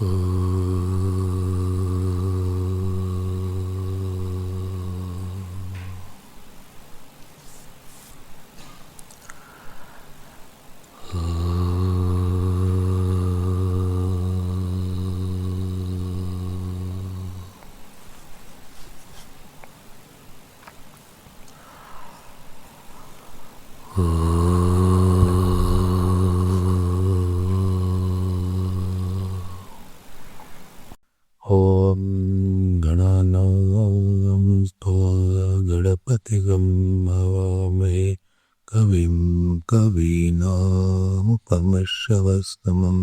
ॐ गणानां गणपतिगं हवामहे कविं कवीनामुपमश्रवस्तमं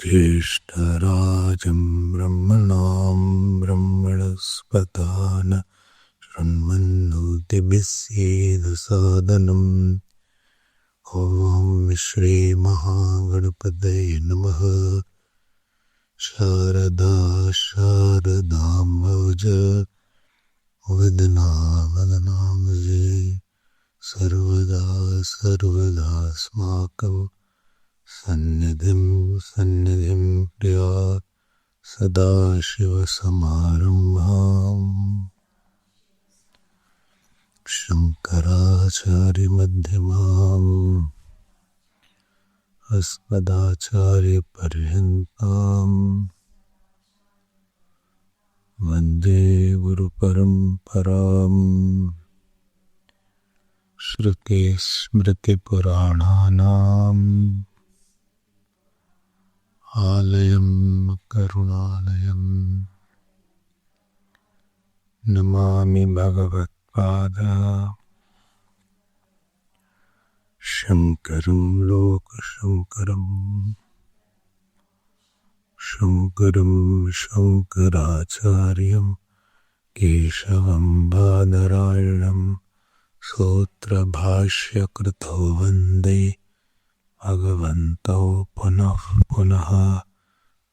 ज्येष्ठराजं ब्रह्मणां ब्रह्मणस्पतान शृण्वन्नोतिभिस्सेदसादनम् ॐ श्रीमहागणपतये नमः। शारदा शारदाम्बुज वदना वदनाम्बुजे सर्वदा सर्वदास्माकं सन्निधिं सन्निधिं प्रिया सदाशिवसमारम्भाम् शङ्कराचार्यमध्यमाम् अस्मदाचार्यपर्यन्तां वन्दे गुरुपरम्पराम्। श्रुतिस्मृतिपुराणानाम् आलयं करुणालयम् नमामि भगवत्पाद शङ्करं लोकशङ्करम् शङ्करं शङ्कराचार्यं केशवं बादरायणं सूत्रभाष्यकृतौ वन्दे भगवन्तौ पुनः पुनः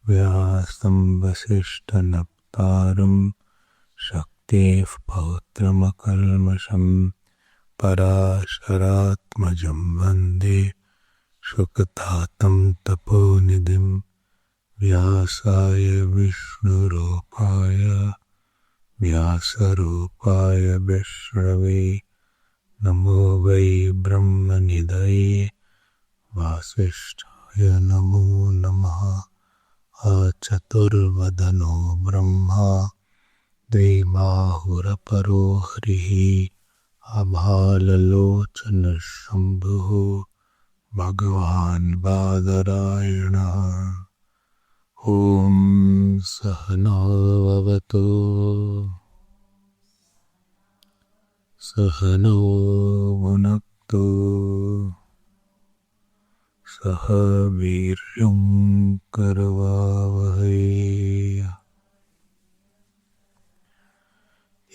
व्यासं वसिष्ठनप्तारं शक्तेः पौत्रमकल्मषम् पराशरात्मजं वन्दे शुकतातं तपोनिधिं व्यासाय व्यासरूपाय विष्णवे नमो वै ब्रह्मनिधये वासिष्ठाय नमो नमः। चतुर्वदनो ब्रह्मा द्वैबाहुरपरो हरिः अभाललोचन शम्भुः भगवान् बादरायणः। ॐ सहनाववतु सहनौ भुनक्तु सह वीर्यं करवावहै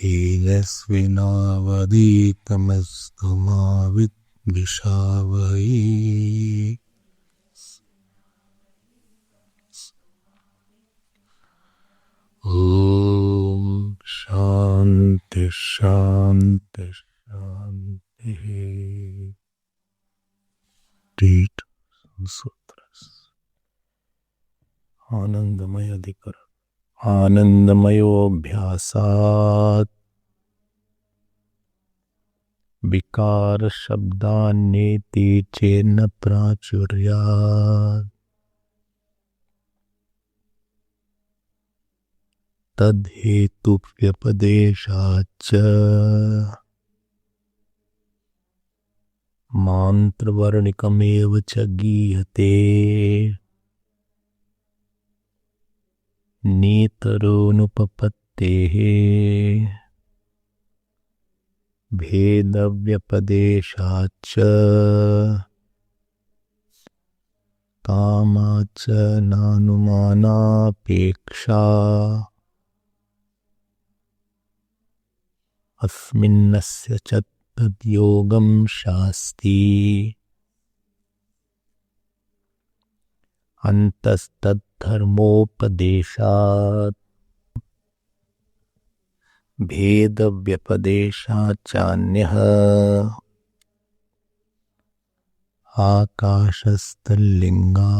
तेजस्विनावधीतमस्तु मा विद्विषावहै। ॐ शान्ति शान्ति शान्तिः। टीट सूत्र आनंदमय अधिकरण। आनंदमयोऽभ्यासात् विकार शब्दान्येति चेन्न प्राचुर्यात् तद्धेतुव्यपदेशाच्च मान्त्रवर्णिकमेव च गीयते नेतरोनुपपत्तेः भेदव्यपदेशाच्च कामाच्च नानुमानापेक्षा अस्मिन्नस्य च तद्योगं शास्ति अन्तस्तद्धर्मोपदेशात् भेदव्यपदेशाच्चान्यः आकाशस्थलिङ्गा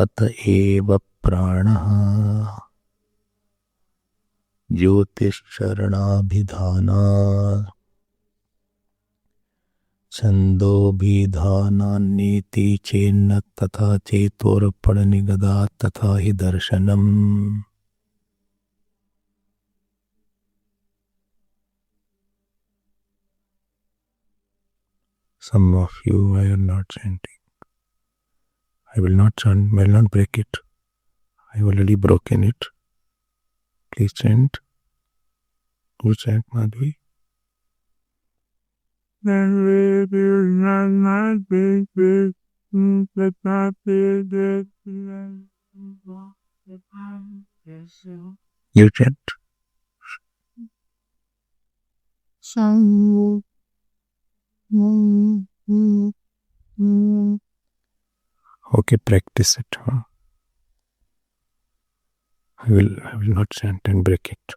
अत एव प्राणः ज्योतिश्चरणाभिधानात् छन्दोभिधानान्नेति चेन्न तथा चेतोर्पणनिगदात् तथा हि दर्शनम्। Some of you are not chanting. I will not chant, will not break it. I already broken it. Please chant. Who chant, Madhvi? You chant. Okay, practice it. Huh? I will not chant and break it.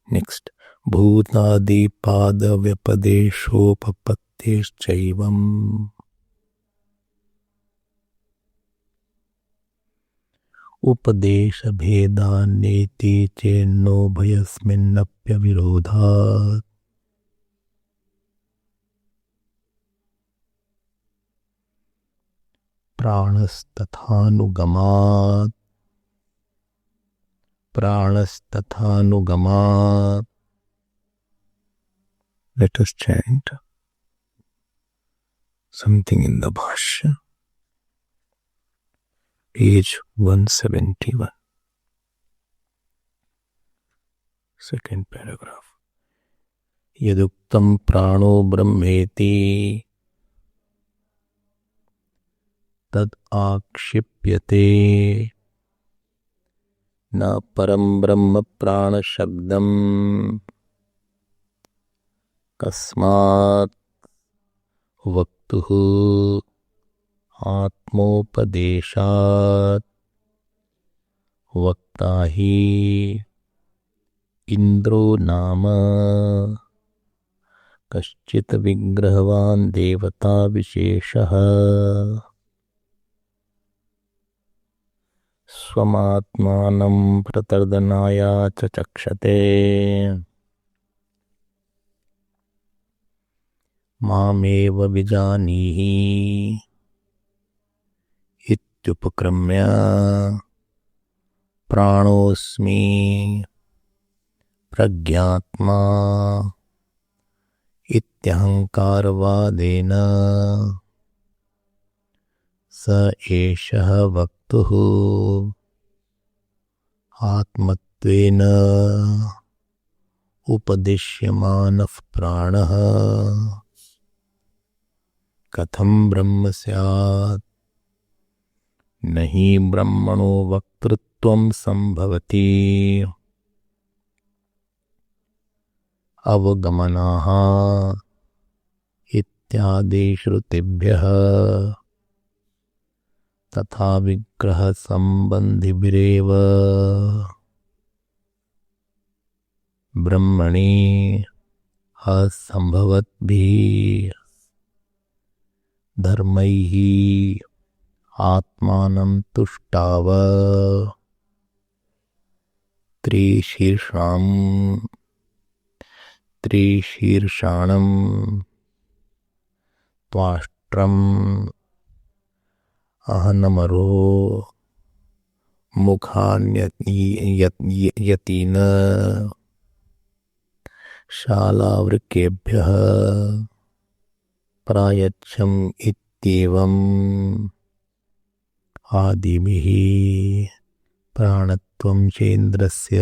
Next. भूतादिपादव्यपदेशोपपत्तिश्चैवम् उपदेशभेदान्नेति चेन्नोभयस्मिन्नप्यविरोधात् प्राणस्तथानुगमात् Let us chant something in the Bhashya, page 171, second paragraph. Yaduktam prano brahmeti tad akshipyate na param brahma prana shabdam kasmat vaktuhu atmopadeshat vaktahi indro nama kaschit vigrahvan devata visheshaha स्वात्मानं प्रतर्दनाय च चक्षते मामेव विजानीहि इत्युपक्रम्य प्राणोऽस्मि प्रज्ञात्मा इत्यहंकारवादेन स एषः वक्तुः आत्मत्वेन उपदिश्यमानः प्राणः कथं ब्रह्म स्यात् न हि ब्रह्मणो वक्तृत्वं संभवति अवगमनाः इत्यादि श्रुतिभ्यः तथा विग्रह संबंधिभिरेव ब्रह्मणि असंभवद्भिः धर्मैः आत्मानं तुष्टाव त्रिशीर्षाणं त्वाष्ट्रम् अहनमरो मुखान्यतीन शालावृकेभ्यः प्रायच्छम् इत्येवम् आदिभिः प्राणत्वं चेन्द्रस्य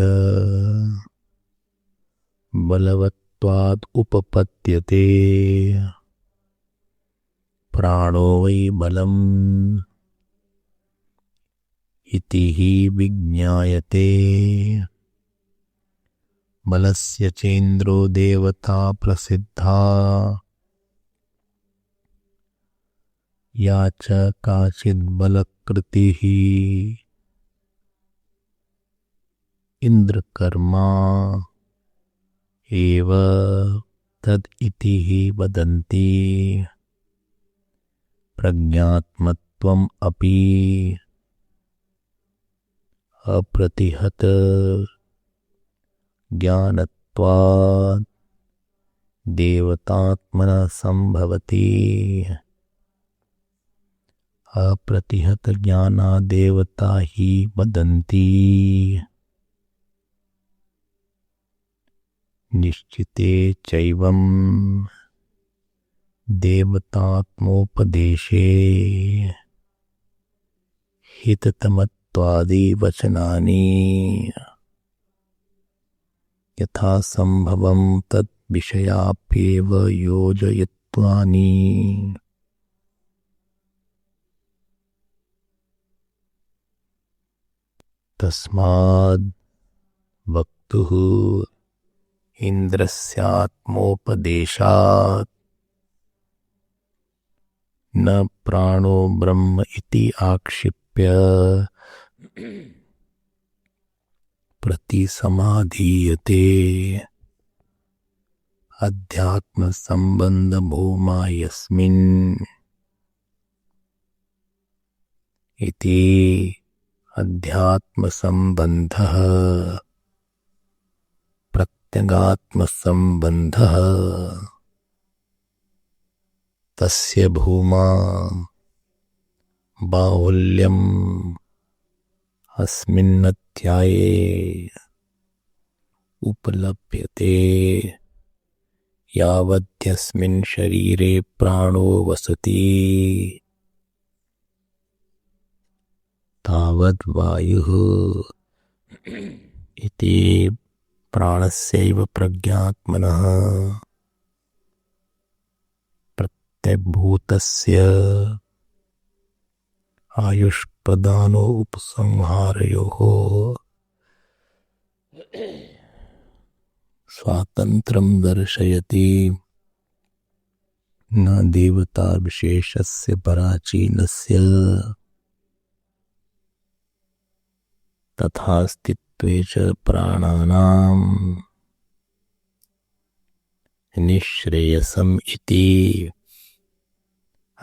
बलवत्वात् उपपद्यते प्राणो वै बलम् इति हि विज्ञायते बलस्य चेन्द्रो देवता प्रसिद्धा या च काचिद् बलकृतिः इन्द्रकर्मा एव तद् इति हि वदन्ति प्रज्ञात्मत्वम् अपि अप्रतिहत ज्ञानत्वात् देवतात्मना संभवति। अप्रतिहत ज्ञाना देवता ही वदन्ति। निश्चिते चैवं देवतात्मोपदेशे हिततमत्वादि वचनानि यथा संभवं तत् विषयाप्येव योजयित्वानि। तस्माद् वक्तुः इन्द्रस्यात्मोपदेशात् न प्राणो ब्रह्म इति आक्षिप्य प्रतिसमाधीयते। अध्यात्म संबंध भूमा यस्मिन् इति अध्यात्म संबंधः प्रत्यगात्म संबंधः तस्य भूमा बाहुल्यम् अस्मिन्नध्याये उपलभ्यते यावद्यस्मिन् शरीरे प्राणो वसति तावद् वायुः इति प्राणस्यैव प्रज्ञात्मनः प्रत्यग्भूतस्य आयुष्प्रदानो उपसंहारयोः स्वातन्त्र्यं दर्शयति। न देवता विशेषस्य पराचीनस्य तथास्तित्वे च प्राणानां निःश्रेयसम् इति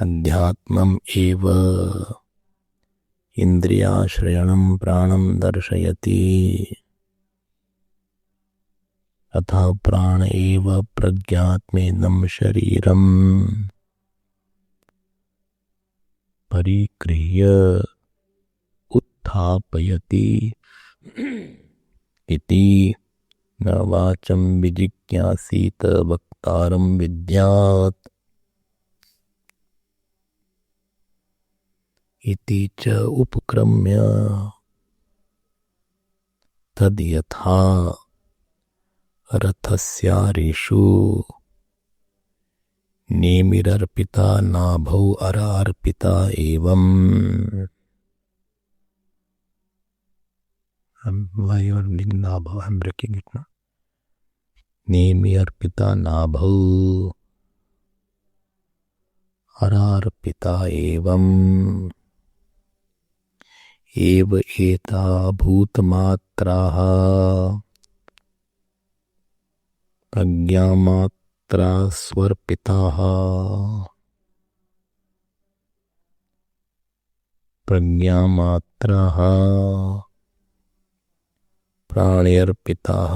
अध्यात्मम् एव इन्द्रियाश्रयणं प्राणं दर्शयति। अतः प्राण एव प्रज्ञात्मेदं शरीरम् परिगृह्य उत्थापयति इति न वाचं विजिज्ञासीत वक्तारं विद्यात् इति च उपक्रम्य तद् यथा रथस्यारीषु नेमिरर्पिता नाभौ अरार्पिता एवं। Why you are doing नाभौ? I'm breaking it now. Nemi Arpita नाभौ अरार्पिता एवं एव एता भूतमात्राः प्रज्ञामात्रा स्वर्पिताः प्रज्ञामात्राः प्राणेऽर्पिताः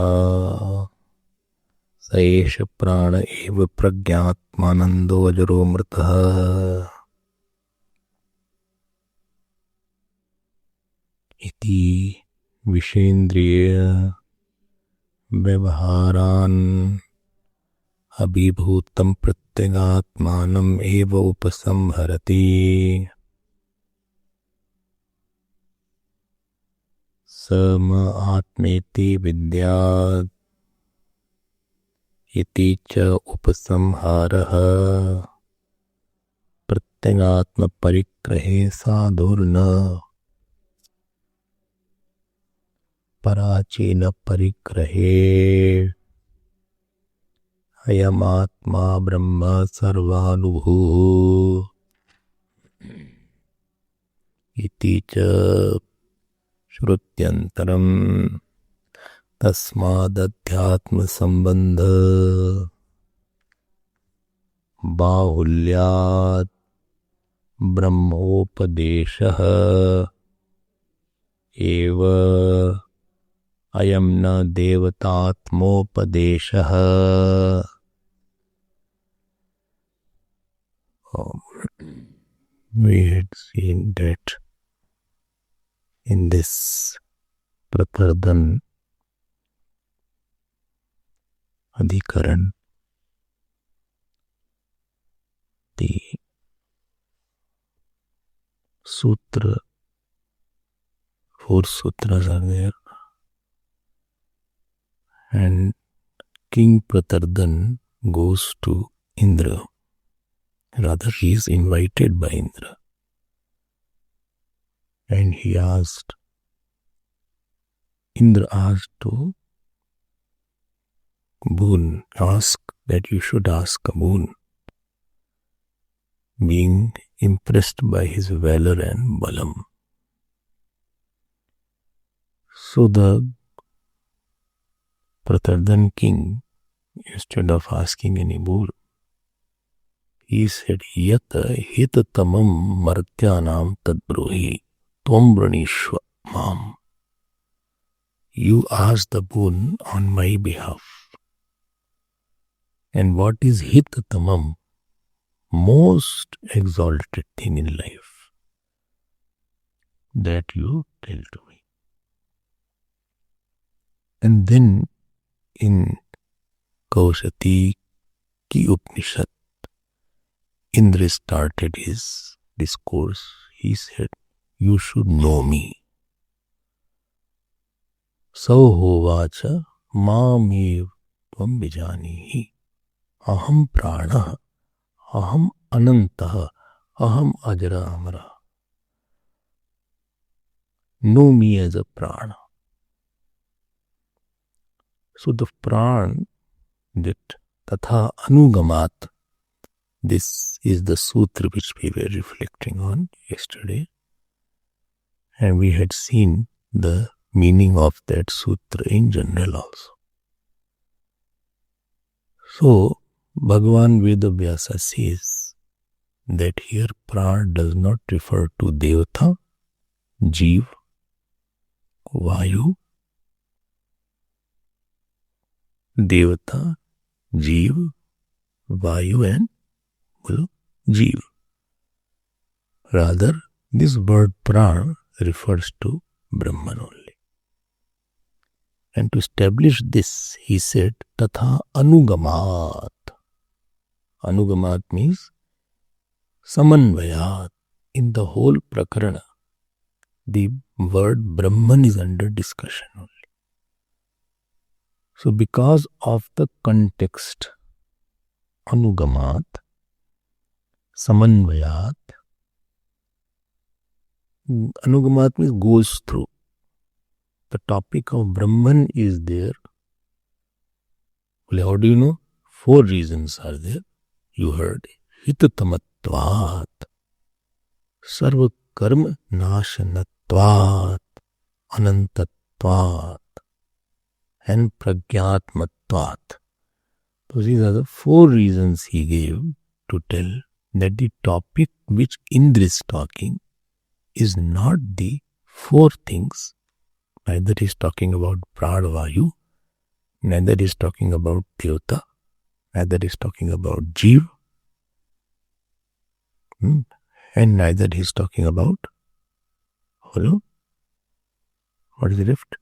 स एष प्राण एव प्रज्ञात्मानन्दो अजरो मृतः। इति विषेन्द्रिय व्यवहारान् अभिभूतं प्रत्यगात्मानम् एव उपसंहरति। सम आत्मेति विद्यात् इति च उपसंहारः प्रत्यगात्म परिग्रहे साधुर्न पराचीन परिग्रहे अयमात्मा ब्रह्म सर्वानुभूः इति च श्रुत्यन्तरम्। तस्मादध्यात्म संबंध बाहुल्यात् ब्रह्मोपदेशः एव अयं न देवतात्मोपदेशः. We had seen that in this Pratardhan Adhikaran, the sutra, 4 sutras are there, and King Pratardhan goes to Indra. Rather, he is invited by Indra. And Indra asked to boon, ask that you should ask a boon, being impressed by his valor and balam. So the Pratardhan king, instead of asking any boon, he said, Yata hitatamam martyanam tadbruhi tvam vranishva mam. You ask the boon on my behalf. And what is hitatamam? Most exalted thing in life, that you tell to me. And then in Kaushati Ki Upanishad, Indra started his discourse. He said, you should know me. Sauhovacha mamev tvam vijanihi. Aham prana, aham anantah, aham ajra amara. Know me as a prana. So the prana, that tatha anugamat, this is the sutra which we were reflecting on yesterday. And we had seen the meaning of that sutra in general also. So, Bhagavan Vedavyasa says that here prana does not refer to Devata, Jeev, Vayu, Devata, Jeev, Vayu and Jeev. Rather, this word prana refers to Brahman only. And to establish this, he said, Tatha Anugamat. Anugamat means Samanvayat. In the whole Prakarana, the word Brahman is under discussion only. So because of the context, Anugamat, Samanvayat, Anugamat means goes through. The topic of Brahman is there. Well, how do you know? 4 reasons are there. You heard Hitatamatvat, Sarva Karma Nashanatvat, Anantatvat, and Pragyatmatvat. So these are the 4 reasons he gave to tell that the topic which Indra is talking is not the 4 things. Neither is talking about Pradvayu, neither is talking about Devata, neither is talking about Jeev, and neither is talking about, hello? What is left?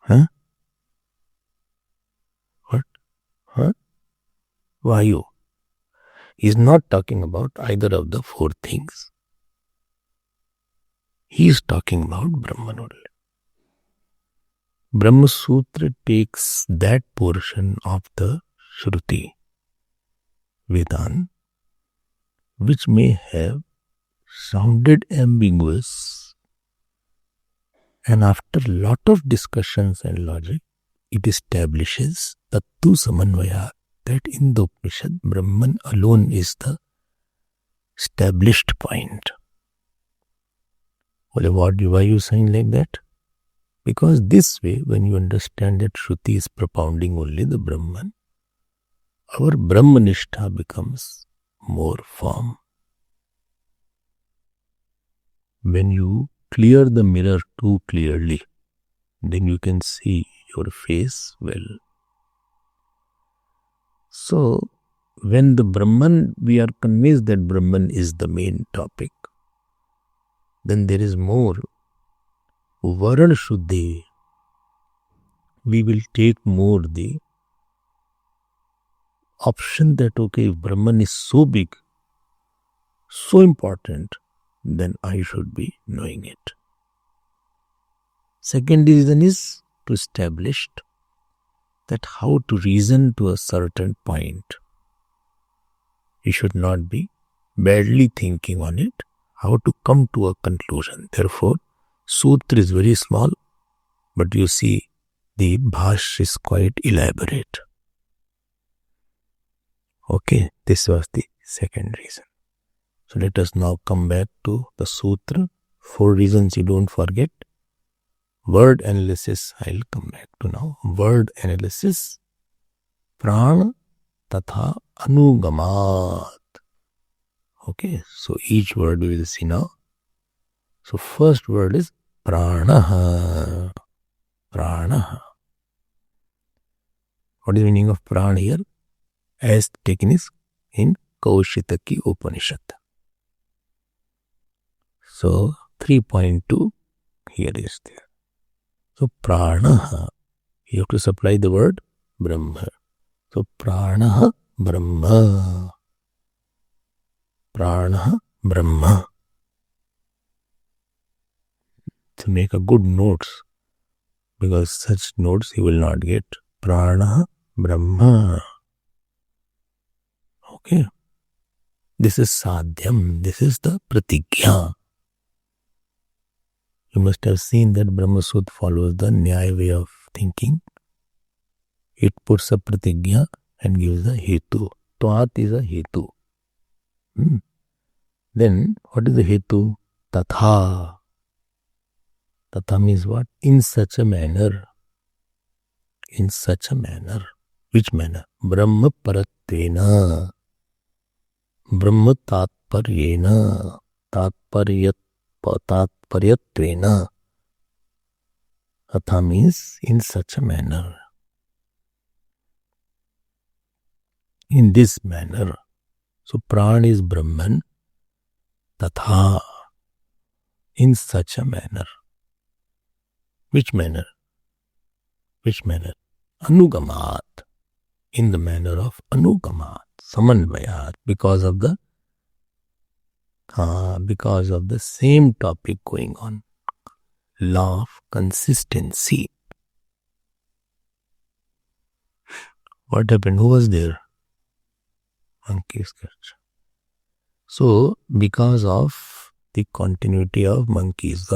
Huh? What? Huh? Vayu. He is not talking about either of the 4 things. He is talking about Brahman only. Brahma Sutra takes that portion of the Shruti, Vedan, which may have sounded ambiguous, and after a lot of discussions and logic, it establishes Tattu Samanvaya, that in the Upanishad, Brahman alone is the established point. Well, why are you saying like that? Because this way, when you understand that Shruti is propounding only the Brahman, our Brahmanishtha becomes more firm. When you clear the mirror too clearly, then you can see your face well. So, when the Brahman, we are convinced that Brahman is the main topic, then there is more. Varan Shuddhi. We will take more the option that, okay, if Brahman is so big, so important, then I should be knowing it. Second reason is to establish that how to reason to a certain point. You should not be badly thinking on it, how to come to a conclusion. Therefore, Sutra is very small, but you see the Bhash is quite elaborate. Okay, this was the second reason. So let us now come back to the Sutra. 4 reasons you don't forget. Word analysis, I'll come back to now. Word analysis. Prana tatha anugamat. Okay, so each word we will see now. So first word is pranaha. Pranaha. What is the meaning of prana here? As taken is in Kaushitaki Upanishad. So 3.2 here is there. So pranaha, you have to supply the word Brahma. So pranaha Brahma. Pranaha Brahma. To make a good notes, because such notes you will not get. Pranaha Brahma. Okay. This is sadhyam. This is the pratigya. You must have seen that Brahma Sutra follows the Nyaya way of thinking. It puts a pratigya and gives a hetu. Tvat is a hetu. Then, what is the hetu? Tatha. Tatha means what? In such a manner. In such a manner. Which manner? Brahma paratvena. Brahma tatparyena. Tatparyatvena. Tatha means in such a manner. In this manner. So prana is Brahman. Tatha. In such a manner. Which manner? Which manner? Anugamat. In the manner of anugamat. Samanvayat. Because of the same topic going on. Law of consistency. What happened? Who was there? Monkey's catch. So, because of the continuity of monkeys,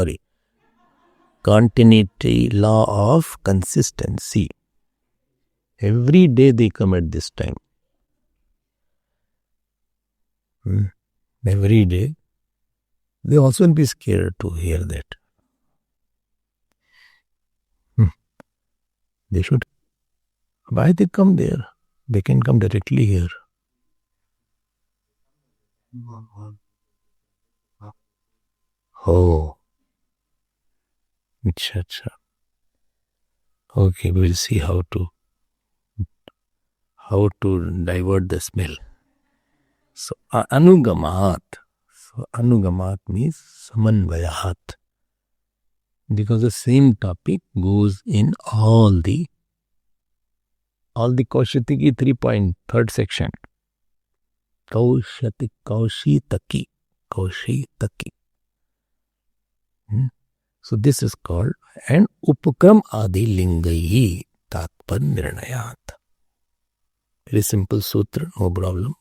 continuity law of consistency. Every day they come at this time. Every day. They also will be scared to hear that. They should. Why they come there? They can come directly here. Oh. Acha. Okay, we will see how to divert the smell. So, anugamat. So, anugamat means samanvayat. Because the same topic goes in all the Kaushitaki 3.3 section. Kaushitaki. So this is called and upakram adi lingayi tatpar nirnayat. Very simple sutra, no problem.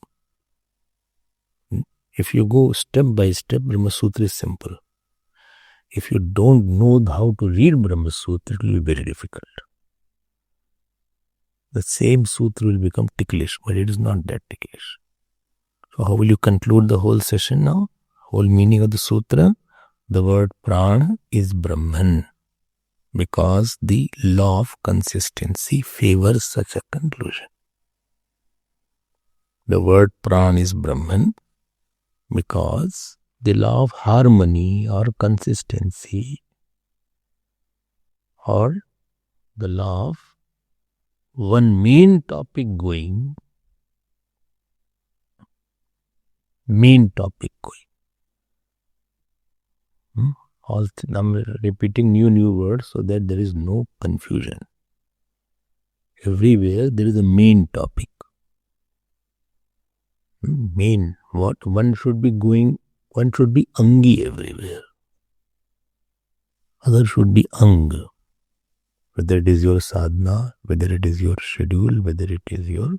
If you go step by step, Brahma Sutra is simple. If you don't know how to read Brahma Sutra, it will be very difficult. The same sutra will become ticklish, but it is not that ticklish. So how will you conclude the whole session now? Whole meaning of the sutra? The word prana is Brahman, because the law of consistency favors such a conclusion. The word prana is Brahman because the law of harmony or consistency, or the law of one main topic going, I'm repeating new words so that there is no confusion. Everywhere there is a main topic. Main, what? One should be angi everywhere. Other should be ang. Whether it is your sadhana, whether it is your schedule, whether it is your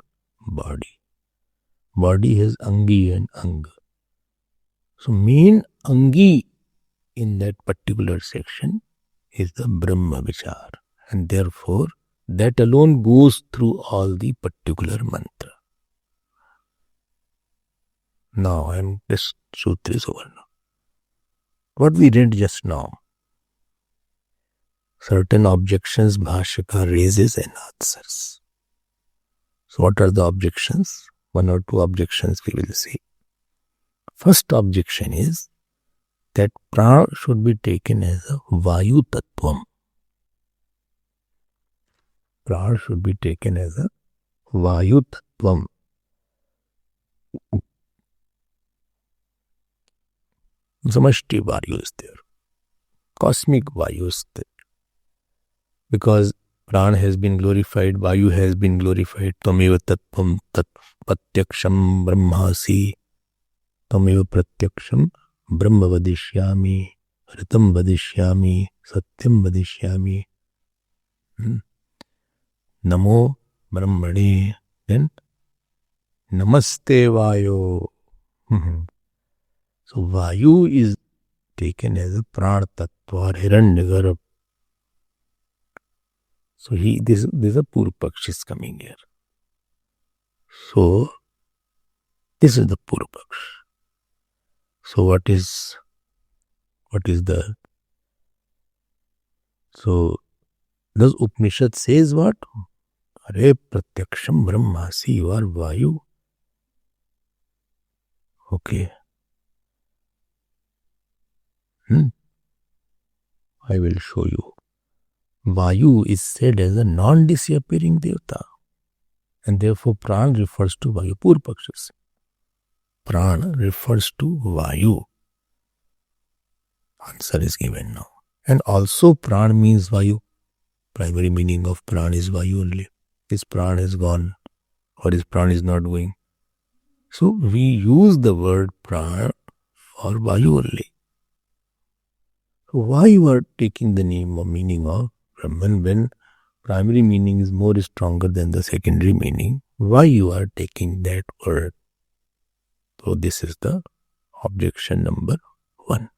body. Body has angi and ang. So main angi in that particular section is the Brahma Vichar. And therefore, that alone goes through all the particular mantra. Now, this sutra is over now. What we read just now, certain objections Bhashyakar raises and answers. So what are the objections? One or two objections we will see. First objection is that prana should be taken as a Vayu Tattvam. Prana should be taken as a Vayu Tattvam. Samashti Vayu is there. Cosmic Vayu is there. Because Prana has been glorified, Vayu has been glorified. Tameva Tattvam Tat Pratyaksham Brahmasi. Tameva Pratyaksham Brahma Vadishyami. Ritam Vadishyami. Satyam Vadishyami. Namo Brahmane. Then Namaste Vayo. So Vayu is taken as a Prana Tattva or Hiranyagarbha. So this is a Purvapaksh is coming here. So this is the Purvapaksh. So what is the? So does Upanishad says what? Are Pratyaksham Brahmasi, you are Vayu. Okay. I will show you. Vayu is said as a non-disappearing Devata. And therefore Prana refers to Vayu. Purvapakshas. Prana refers to Vayu. Answer is given now. And also Prana means Vayu. Primary meaning of Prana is Vayu only. His Prana is gone or his Prana is not going. So we use the word Prana for Vayu only. So why you are taking the name or meaning of Brahman when primary meaning is more stronger than the secondary meaning? Why you are taking that word? So this is the objection number 1.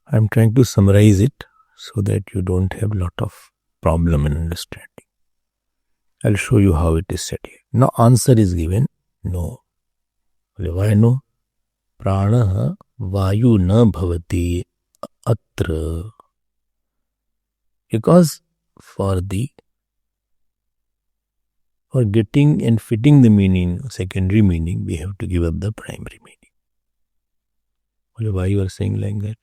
I am trying to summarize it so that you don't have lot of problem in understanding. I'll show you how it is said here. Now answer is given, no. Why no? Prana Vayu na bhavati atra. Because for getting and fitting the meaning, secondary meaning, we have to give up the primary meaning. Why you are saying like that?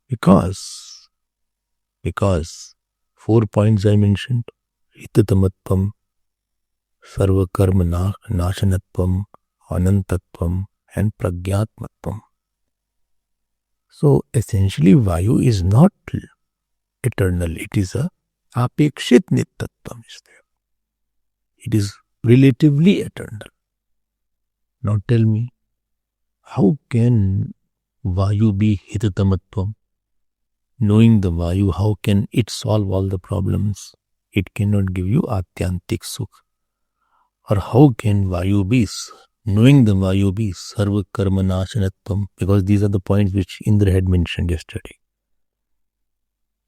Because 4 points I mentioned: Hitatamatvam, Sarva Karma Nashanatvam, Anantatvam, and Pragyatmatvam. So essentially Vayu is not eternal. It is a apekshit nittatvam is there. It is relatively eternal. Now tell me, how can Vayu be hitatamatvam? Knowing the Vayu, how can it solve all the problems? It cannot give you atyantik sukh. Or how can Vayu be, knowing the Vayu be sarva karma nashanatvam? Because these are the points which Indra had mentioned yesterday.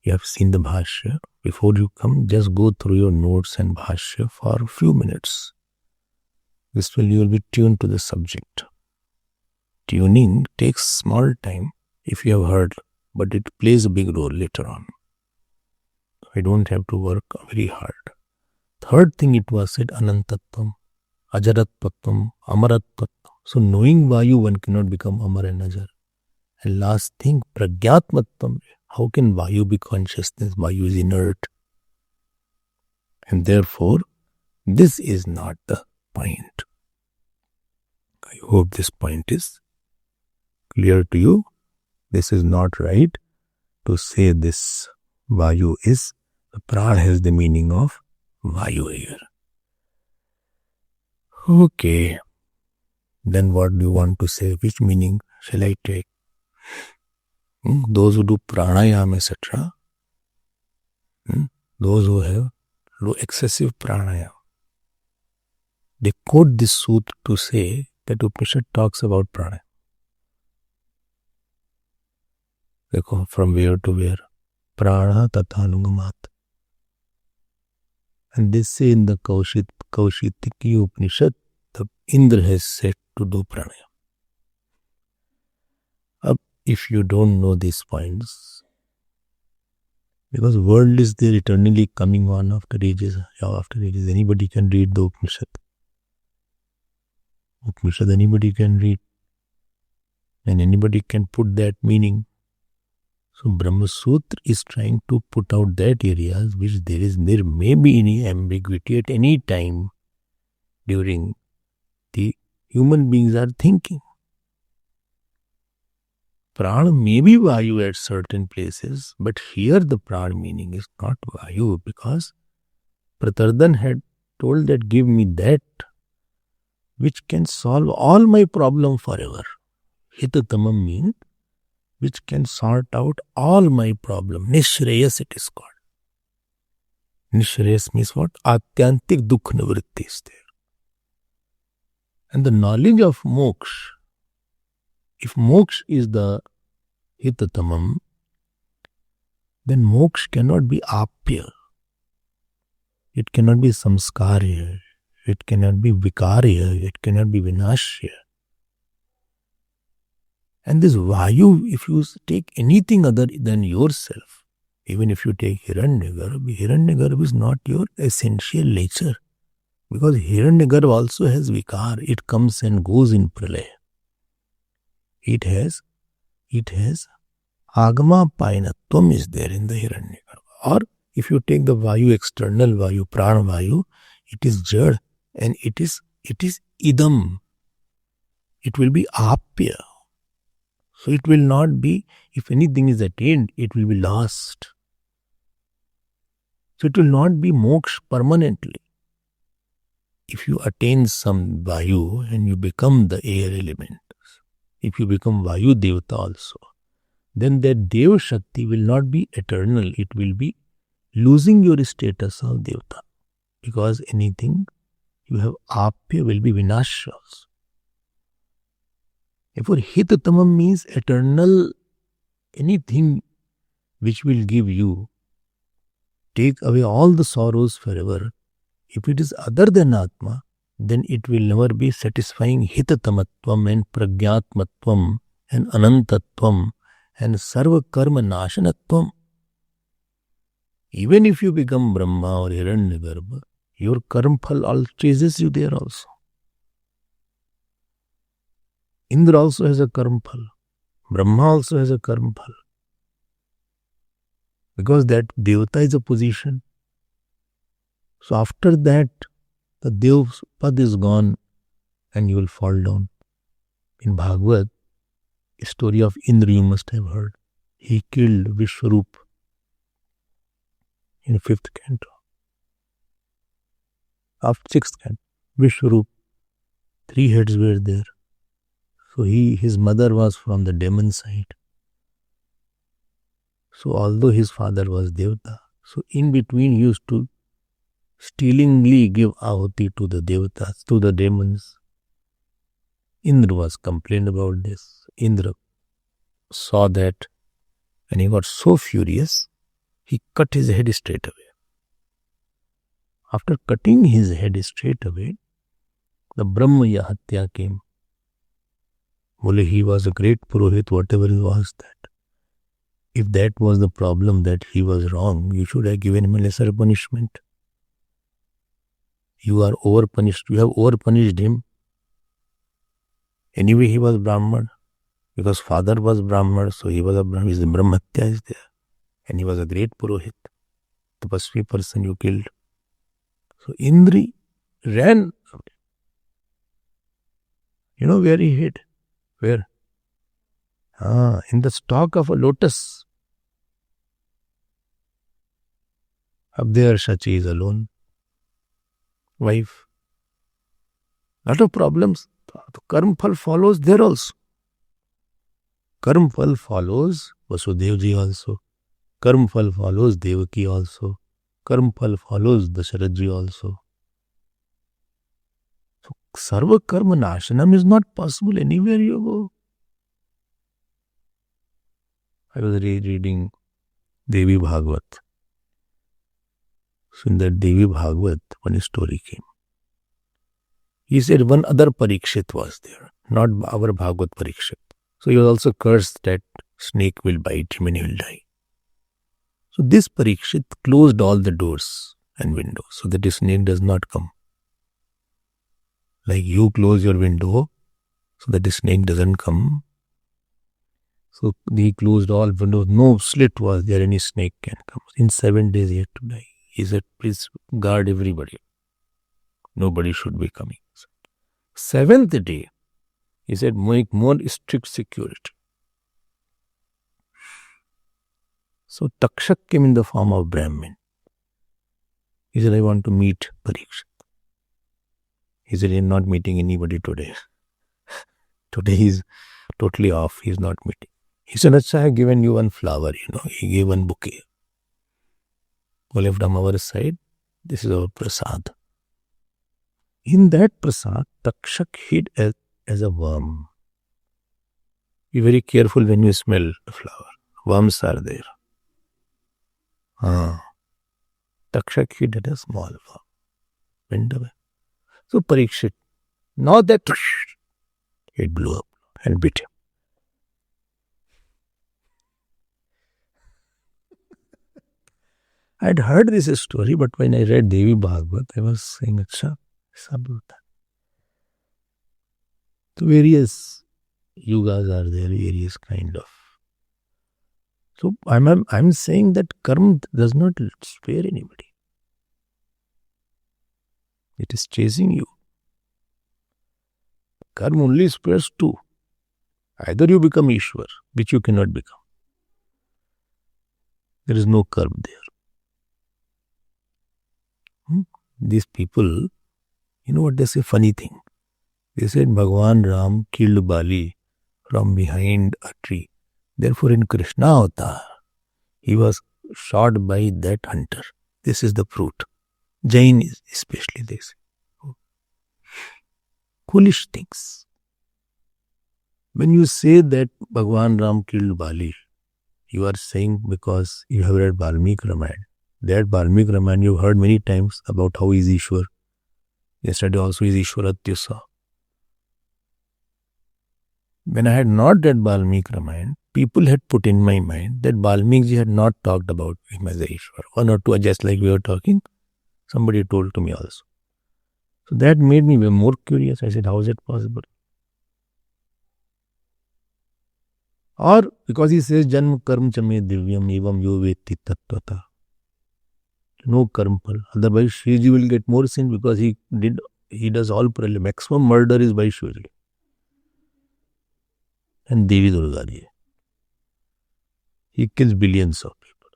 You have seen the Bhashya. Before you come, just go through your notes and Bhashya for a few minutes. This way you will be tuned to the subject. Tuning takes small time if you have heard, but it plays a big role later on. I don't have to work very hard. Third thing it was said, Anantatvam, Ajaratvatvam, Amaratvatvam. So knowing Vayu, one cannot become Amar and Ajar. And last thing, Pragyatmatvam. How can Vayu be consciousness? Vayu is inert. And therefore, this is not the point. I hope this point is clear to you. This is not right to say this Vayu is, the Pran has the meaning of Vayu here. Okay. Then what do you want to say? Which meaning shall I take? Those who do pranayama, etc. Those who do excessive pranayama. They quote this sutra to say that Upanishad talks about pranayama. From where to where? Prana tathanugamat. And they say in the Kaushitiki Upanishad, the Indra has said to do pranayama. If you don't know these points, because world is there eternally coming on after ages, anybody can read the Upanishad. Anybody can read, and anybody can put that meaning. So Brahma Sutra is trying to put out that areas which there may be any ambiguity at any time during the human beings are thinking. Prana may be Vayu at certain places, but here the Prana meaning is not Vayu, because Pratardan had told that give me that which can solve all my problem forever. Hitatamam means which can sort out all my problem. Nishreyas it is called. Nishreyas means what? Atyantik dukh nivritti is there. And the knowledge of moksha, if moksha is the hitatamam, then moksha cannot be apya. It cannot be samskarya. It cannot be vikarya. It cannot be vinashya. And this Vayu, if you take anything other than yourself, even if you take Hiranyagarbha is not your essential nature. Because Hiranyagarbha also has vikar. It comes and goes in pralaya. It has agama painatvam is there in the Hiranyagarbha. Or if you take the Vayu, external Vayu, Prana Vayu, it is Jad and it is idam. It will be apya. So it will not be, if anything is attained, it will be lost. So it will not be moksha permanently. If you attain some Vayu and you become the air element, if you become Vayu Devata also, then that Deva Shakti will not be eternal. It will be losing your status of Devata. Because anything you have apya will be vinasha also. Therefore, hitatamam means eternal, anything which will give you, take away all the sorrows forever. If it is other than Atma, then it will never be satisfying hitatamatvam and pragyatmatvam and anantatvam and sarva karma nashanatvam. Even if you become Brahma or Hiranyagarbha, your karma phal all chases you there also. Indra also has a karma phal. Brahma also has a karma phal. Because that Devata is a position. So after that, the Dev pad is gone and you will fall down. In Bhagavad, a story of Indra you must have heard. He killed Vishwarup in 5th canto. After 6th canto, Vishwarup, 3 heads were there. So his mother was from the demon side. So although his father was Devata, so in between he used to stealingly give ahuti to the Devatas, to the demons. Indra was complained about this. Indra saw that and he got so furious, he cut his head straight away. After cutting his head straight away, the Brahmaya Hatya came. Well, he was a great Purohit, whatever it was that. If that was the problem, that he was wrong, you should have given him a lesser punishment. You are overpunished. You have overpunished him. Anyway, he was Brahman. Because father was Brahman, so he was a Brahman. His Brahmatya is there. And he was a great Purohit. The Tapasvi person you killed. So Indri ran. You know where he hid? Where? In the stalk of a lotus. Up there Shachi is alone. Wife. Lot of problems. The karma phal follows there also. Karma phal follows Vasudevji also. Karma phal follows Devaki also. Karma phal follows Dasharatji also. So Sarva Karma Nashanam is not possible anywhere you go. I was reading Devi Bhagavat. So in that Devi Bhagavat, one story came. He said one other Parikshit was there, not our Bhagavat Parikshit. So he was also cursed that snake will bite him and he will die. So this Parikshit closed all the doors and windows so that the snake does not come. Like you close your window so that the snake doesn't come. So he closed all windows. No slit was there, any snake can come. In 7 days he had to die. He said, please guard everybody. Nobody should be coming. 7th day, he said, make more strict security. So Takshak came in the form of Brahmin. He said, I want to meet Parikshit. He said, he is not meeting anybody today. Today he is totally off. He is not meeting. He said, Acha, I have given you one flower, He gave one bouquet. Well, from our side, this is our prasad. In that prasad, Takshak hid as a worm. Be very careful when you smell the flower. Worms are there. Takshak hid as a small worm. Went away. So Parikshit, now that it blew up and bit him. I had heard this story, but when I read Devi Bhagavat, I was saying, Acha, so various yugas are there, various kind of. So I'm saying that karma does not spare anybody. It is chasing you. Karma only spares two. Either you become Ishwar, which you cannot become. There is no karma there. These people, you know what they say? Funny thing. They said Bhagwan Ram killed Bali from behind a tree. Therefore in Krishna avatar, he was shot by that hunter. This is the fruit. Jain especially they say. Foolish things. When you say that Bhagwan Ram killed Bali, you are saying because you have read Valmiki Ramayana. That Valmiki Ramayana you have heard many times about how he is Ishwar. Yesterday also is Ishwaratyasa. When I had not read Valmiki Ramayana, people had put in my mind that Valmiki had not talked about him as a Ishwar. One or two, just like we were talking, somebody told to me also. So that made me more curious. I said, how is it possible? Or because he says, Janma karma chame divyam evam yo veti tattvata. No karma phal. Otherwise, Shivji will get more sin because he does all pralaya. Maximum murder is by Shivji. And Devi Durga ji. He kills billions of people.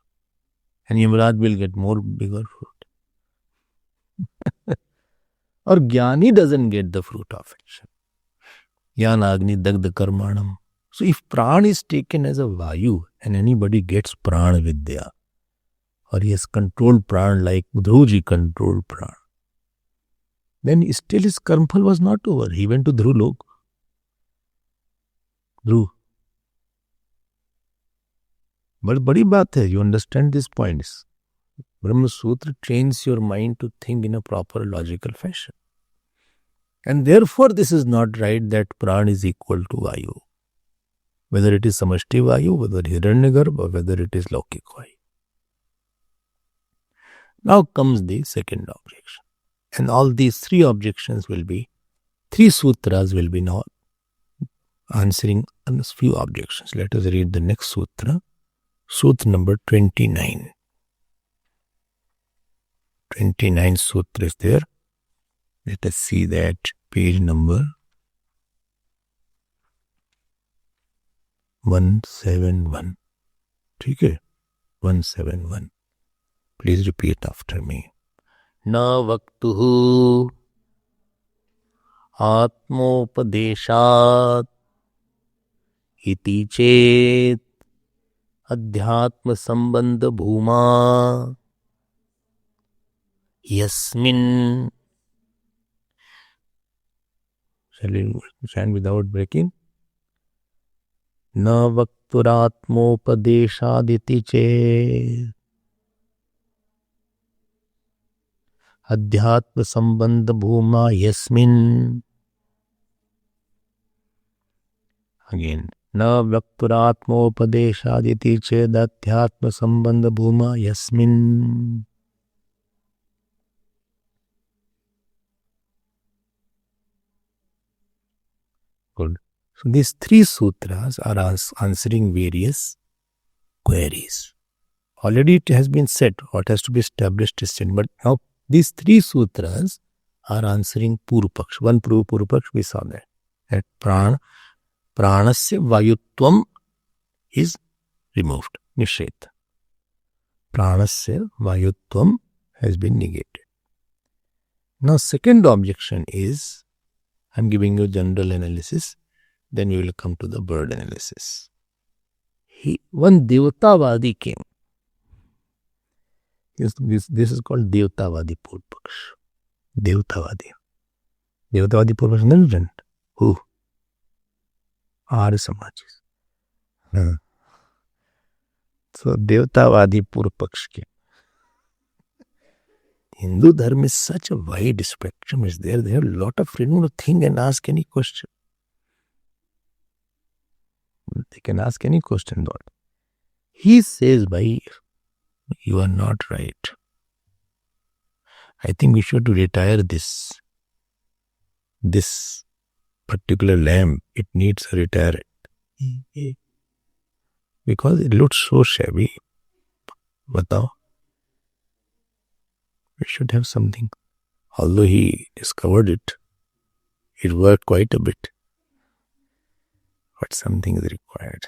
And Yamraj will get more bigger fruit. Or Jnani doesn't get the fruit of action. Jnana agni dagda karmanam. So if prana is taken as a vayu and anybody gets prana vidya, or he has controlled prana like Dhruji controlled prana, then still his karmphal was not over. He went to Dhrulok. Dhruv. But badi baat hai, you understand these points. Brahma Sutra trains your mind to think in a proper logical fashion. And therefore this is not right that prana is equal to vayu. Whether it is samashti vayu, whether Hiranyagarbha, or whether it is laukik vayu. Now comes the second objection. And all these three objections will be, 3 sutras will be now answering a few objections. Let us read the next sutra. Sutra number 29. 29 sutra is there. Let us see that page number 171. ठीक है, 171. Please repeat after me. न वक्तुः आत्मोपदेशात् इति चेत् अध्यात्म संबंध भूमा यस्मिन्. Shall we chant without breaking? न वक्तुरात्मोपदेशादिति चेत् अध्यात्म संबंध भूमा यस्मिन्. Again. न वक्तुरात्मोपदेशादिति चेत् अध्यात्म संबंध भूमा यस्मिन्. Good. So these three sutras are answering various queries. Already it has been said what has to be established is said, but now these three sutras are answering Purupaksh. One Purupaksh we saw that. That pranasya vayutvam is removed. Nisheta. Pranasya vayutvam has been negated. Now second objection is, I am giving you general analysis, then we will come to the bird analysis. One Devtavadi came. This is called Devtavadi Purupaksh. Devtavadi. Devtavadi Purupaksh is different. Who? Arya Samajis. So Devtavadi Purupaksh came. Hindu Dharma is such a wide spectrum is there. They have a lot of freedom to think and ask any question. They can ask any question. Lord. He says, Bhai, you are not right. I think we should retire this particular lamp. It needs a retirement. Because it looks so shabby. Batao. We should have something. Although he discovered it, it worked quite a bit. But something is required.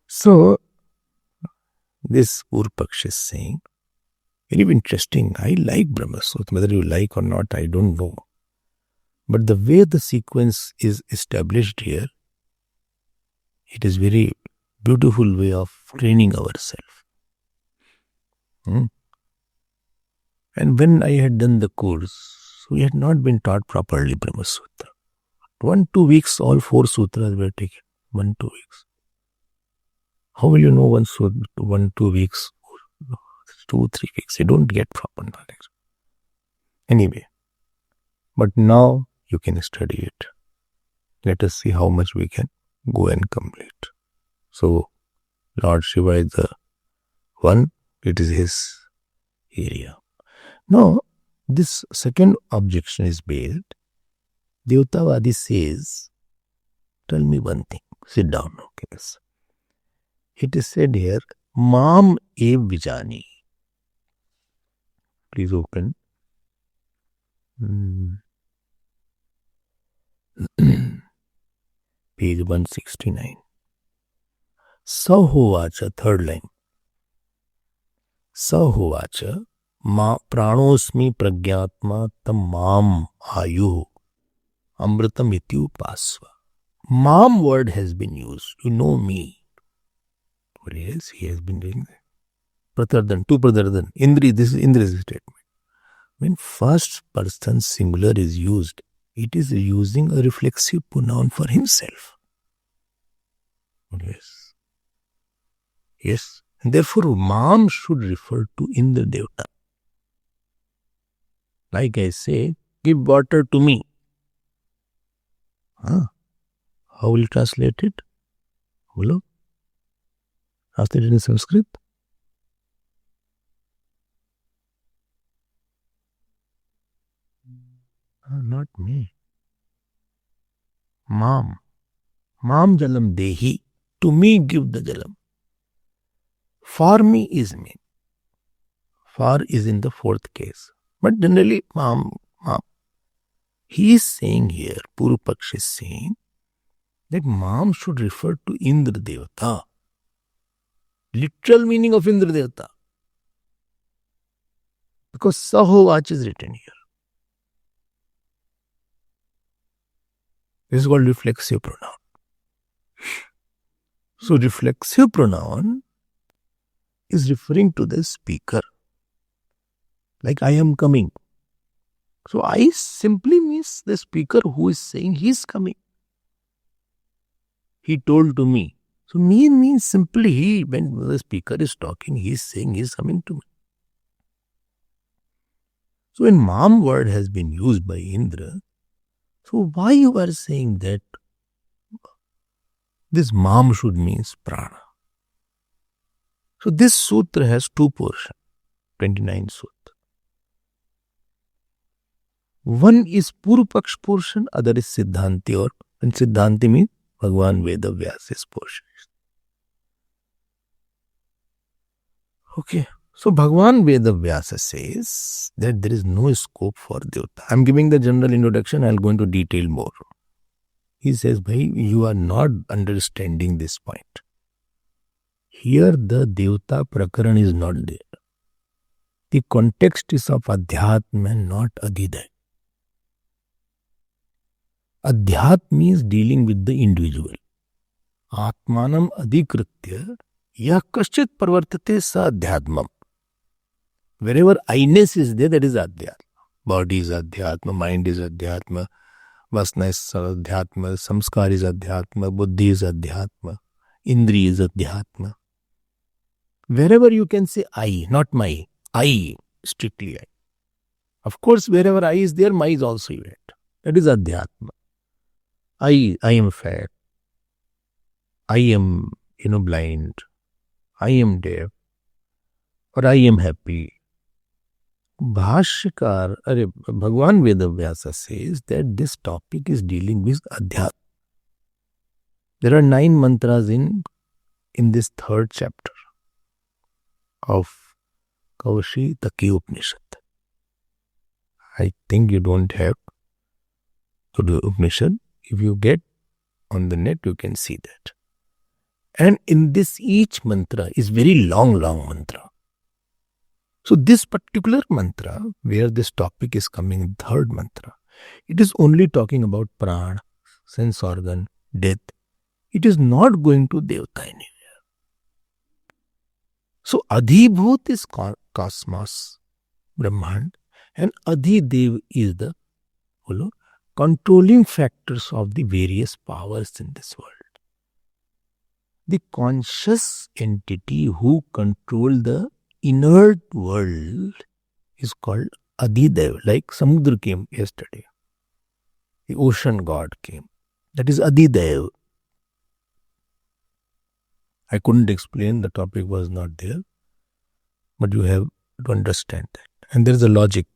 So, this Purupaksh is saying, very interesting. I like Brahma Sutra. Whether you like or not, I don't know. But the way the sequence is established here, it is very beautiful way of training ourselves. And when I had done the course, we had not been taught properly Brahma Sutra. 1-2 weeks, all 4 sutras were taken. 1-2 weeks. How will you know 1-2 weeks? 2-3 weeks. You don't get proper knowledge. Anyway, but now you can study it. Let us see how much we can go and complete. So, Lord Shiva is the one. It is his area. Now, this second objection is based. Devtavadi says, tell me one thing. Sit down. Okay. It is said here, Mam ev vijani. Please open. Page 169. Sahovacha, third line. Sahovacha, ma pranosmi pragyatma tam mam ayu amritam iti upasva. Mam word has been used. You know me. What is? He has been doing that. Pratardan, two Pratardan. Indri, this is Indri's statement. When first person singular is used, it is using a reflexive pronoun for himself. Yes. Yes. And therefore, Mam should refer to Indra Devta. Like I say, give water to me. How will you translate it? Hello? Translate it in Sanskrit? Not me. Mam. Mam jalam dehi. To me give the jalam. For me is me. For is in the fourth case. But generally, Mam. He is saying here, Purva Paksh is saying, that Mam should refer to Indra Devata. Literal meaning of Indra Devata. Because Sahovach is written here. This is called reflexive pronoun. So reflexive pronoun is referring to the speaker. Like I am coming. So I simply means the speaker who is saying he is coming. He told to me. So me means simply he, when the speaker is talking, he is saying he is coming to me. So when Mam word has been used by Indra, so why you are saying that this Mam should means prana? So this sutra has two portions, 29 sutra. One is Purva Paksh portion, other is Siddhanti, or and Siddhanti means Bhagwan Veda Vyasa's portion. Okay, so Bhagwan Veda Vyasa says that there is no scope for Devata. I am giving the general introduction, I will go into detail more. He says, Bhai, you are not understanding this point. Here the Devata Prakaran is not there. The context is of Adhyatma and not Adhidaya. Adhyat means dealing with the individual. Atmanam adhikritya yah kaschit parvartate sa adhyatmam. Wherever I-ness is there, that is adhyatma. Body is adhyatma, mind is adhyatma, vasna is adhyatma, samskar is adhyatma, buddhi is adhyatma, indri is adhyatma. Wherever you can say I, not my, I, strictly I. Of course, wherever I is there, my is also event. That is adhyatma. I am fat. I am, blind. I am deaf. Or I am happy. Bhashyakar, Bhagwan Veda Vyasa says that this topic is dealing with Adhyat. There are 9 mantras in this 3rd chapter of Kaushitaki Upanishad. I think you don't have to do Upanishad. If you get on the net, you can see that. And in this, each mantra is very long mantra. So this particular mantra, where this topic is coming, 3rd mantra, it is only talking about prana, sense organ, death. It is not going to Devata anywhere. So Adhibhut is cosmos, Brahman, and Adhidev is the controlling factors of the various powers in this world. The conscious entity who control the inert world is called Adhidev. Like Samudra came yesterday. The ocean god came. That is Adhidev. I couldn't explain, the topic was not there. But you have to understand that. And there is a logic.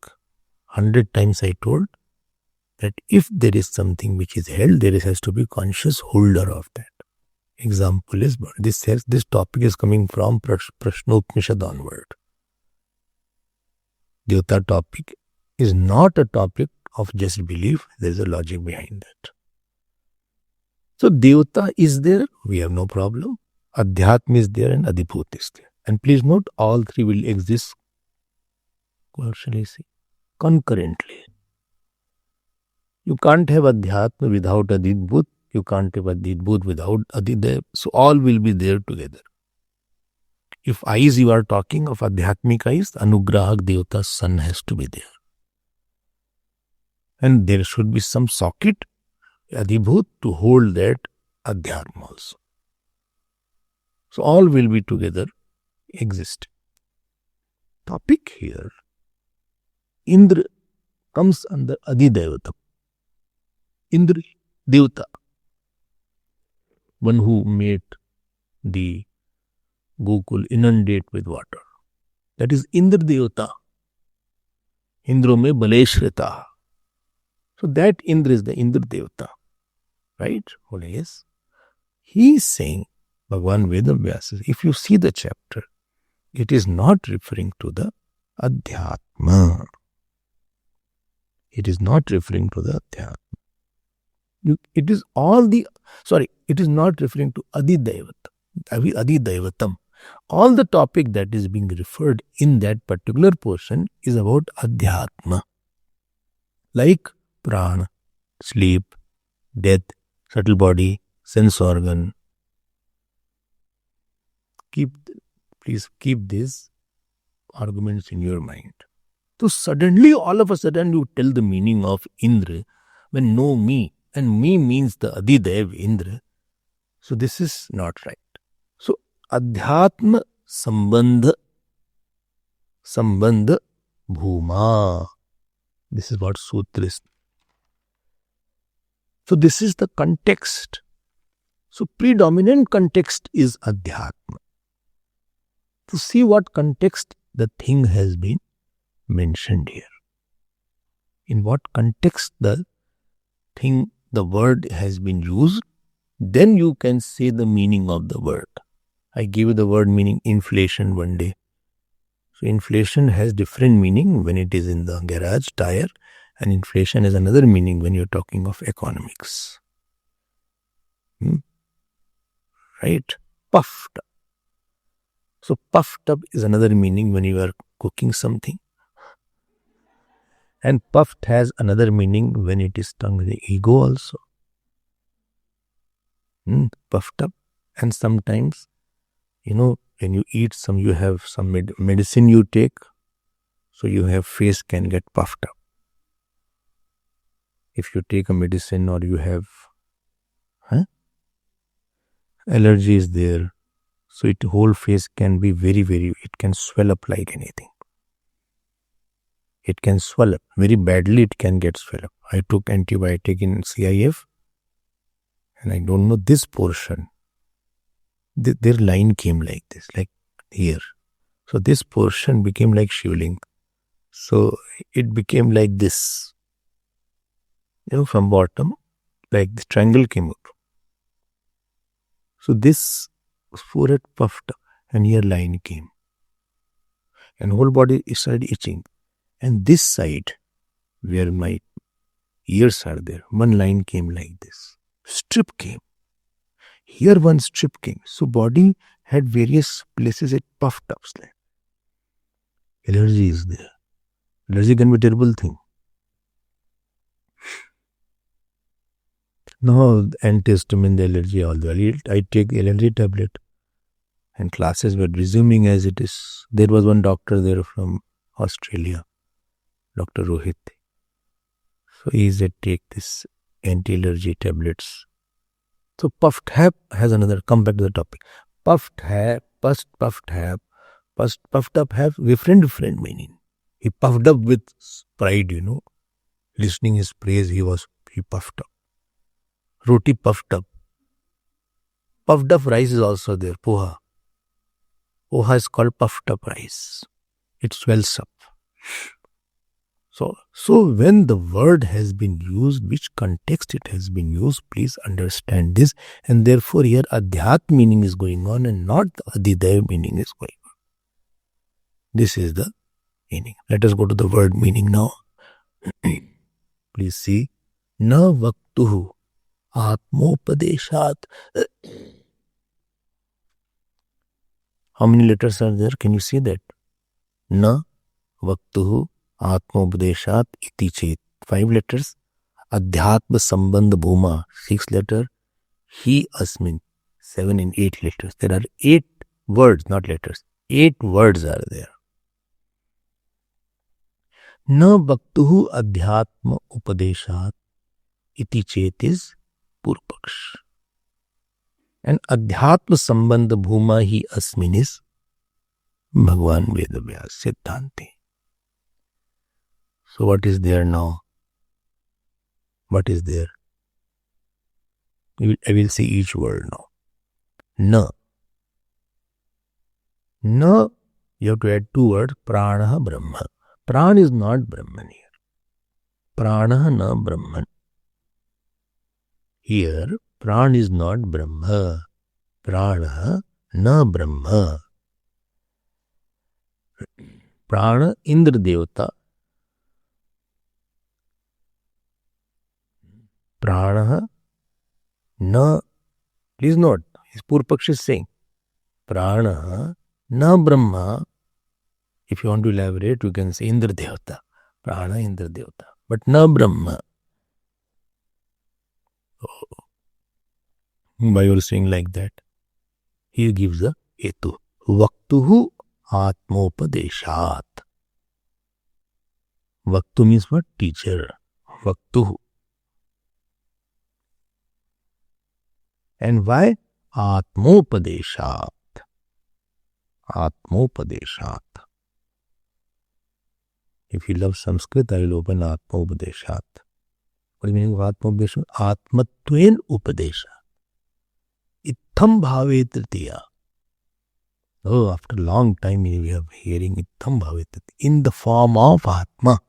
100 times I told that if there is something which is held, there has to be conscious holder of that. Example is, this topic is coming from Prashnopanishad onward. Devata topic is not a topic of just belief, there is a logic behind that. So Devata is there, we have no problem. Adhyatma is there and Adhibhut is there. And please note, all three will exist, what shall I say, concurrently. You can't have Adhyatma without Adhibhut. You can't have Adhibhut without Adhidev. So all will be there together. If eyes you are talking of Adhyatmik eyes, Anugrahak Devata's sun has to be there. And there should be some socket, Adhibhut, to hold that Adhyatma also. So all will be together existing. Topic here, Indra comes under Adhidevata. Indra, Devata, one who made the Gokul inundate with water. That is Indra Devata. Indro me Baleshrita. So that Indra is the Indra Devata. Right? Well, yes. He is saying, Bhagavan Vedavyasa, if you see the chapter, it is not referring to the Adhyatma. It is not referring to the Adhyatma. It is not referring to Adidaivatam. All the topic that is being referred in that particular portion is about Adhyatma. Like prana, sleep, death, subtle body, sense organ. Please keep these arguments in your mind. So suddenly, all of a sudden, you tell the meaning of Indra when no me, and me means the Adidev Indra. So this is not right. So Adhyatma Sambandha Bhuma. This is what Sutra is. So this is the context. So predominant context is Adhyatma. To see what context the thing has been mentioned here. In what context the word has been used, then you can say the meaning of the word. I gave you the word meaning inflation one day. So inflation has different meaning when it is in the garage tire, and inflation has another meaning when you're talking of economics. Right? Puffed up. So puffed up is another meaning when you are cooking something. And puffed has another meaning when it is stung the ego also. Puffed up. And sometimes, when you eat you have some medicine you take, so your face can get puffed up. If you take a medicine or you have allergy is there, so whole face can be it can swell up like anything. It can swell up. Very badly it can get swell up. I took antibiotic in CIF, and I don't know this portion. Their line came like this, like here. So this portion became like shivling. So it became like this. From bottom, like the triangle came out. So this forehead puffed up, and here line came. And whole body started itching. And this side, where my ears are there, one line came like this. Strip came. Here one strip came. So body had various places it puffed up. Allergy is there. Allergy can be a terrible thing. No antihistamine, the allergy, although I take allergy tablet. And classes were resuming as it is. There was one doctor there from Australia, Dr. Rohit. So he said, take this anti-allergy tablets. So puffed up has another, come back to the topic. Puffed up have different meaning. He puffed up with pride, listening his praise, he puffed up. Roti puffed up. Puffed up rice is also there, poha. Poha is called puffed up rice. It swells up. So when the word has been used, which context it has been used, please understand this. And therefore here Adhyat meaning is going on and not Adidev meaning is going on. This is the meaning. Let us go to the word meaning now. Please see. Na vaktuhu atmopadeshat. How many letters are there? Can you see that? Na vaktuhu atmopadeshat iti chet. 5 letters. Adhyatma sambandha bhuma. 6 letters. He asmin. 7 and 8 letters. There are 8 words, not letters. 8 words are there. Na vaktuhu adhyatma upadeshat iti chet is Purpaksh. And Adhyatma Sambandha Bhuma hi asmin is Bhagavan Vedavyas Siddhanti. So what is there now? What is there? I will say each word now. Na. Na, you have to add 2 words. Prana Brahma. Pran is not Brahman here. Prana na Brahman. Here, Pran is not Brahma. Prana na Brahma. Prana, Indra Devata. Prana na, please note, his Purpaksh is saying, Prana na Brahma. If you want to elaborate, you can say Indra Devata. Prana, Indra Devata. But na Brahma. Oh. Why you are saying like that? He gives a hetu. Vaktuhu atmopadeshat. Vaktu means what? Teacher. Vaktuhu. And why? Atmopadeshat. Atmopadeshat. If you love Sanskrit, I will open Atmopadeshat. What is the meaning of Atmopadeshat? Atmatven upadesha. Itham bhave tritiya. Oh, after a long time we are hearing Itham bhave tritiya. In the form of Atma.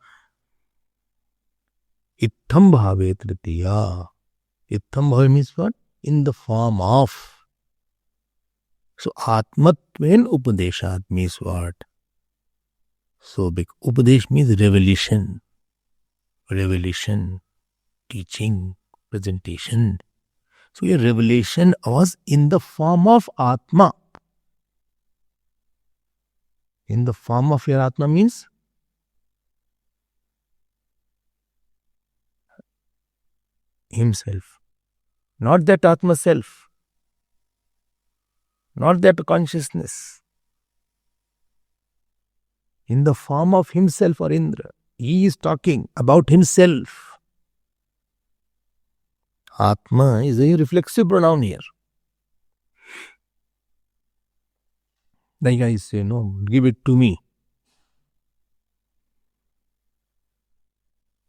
Itham bhave tritiya. Itham bhave means what? In the form of. So, Atmatven upadeshat means what? So, Upadesh means revelation. Revelation, teaching, presentation. So, your revelation was in the form of Atma. In the form of your Atma means himself. Not that Atma self. Not that consciousness. In the form of himself or Indra. He is talking about himself. Atma is a reflexive pronoun here. Like I say, no, give it to me.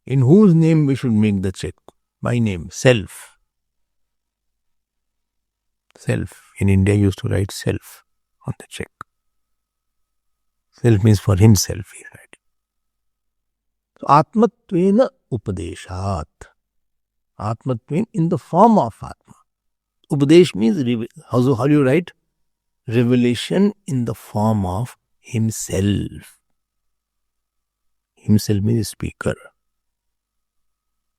In whose name we should make the check? My name, self. Self. In India, used to write self on the check. Self means for himself, he writes. So, Atmatvena upadeshat. Atmatven in the form of Atma. Upadesh means, how do you write? Revelation in the form of himself. Himself means speaker.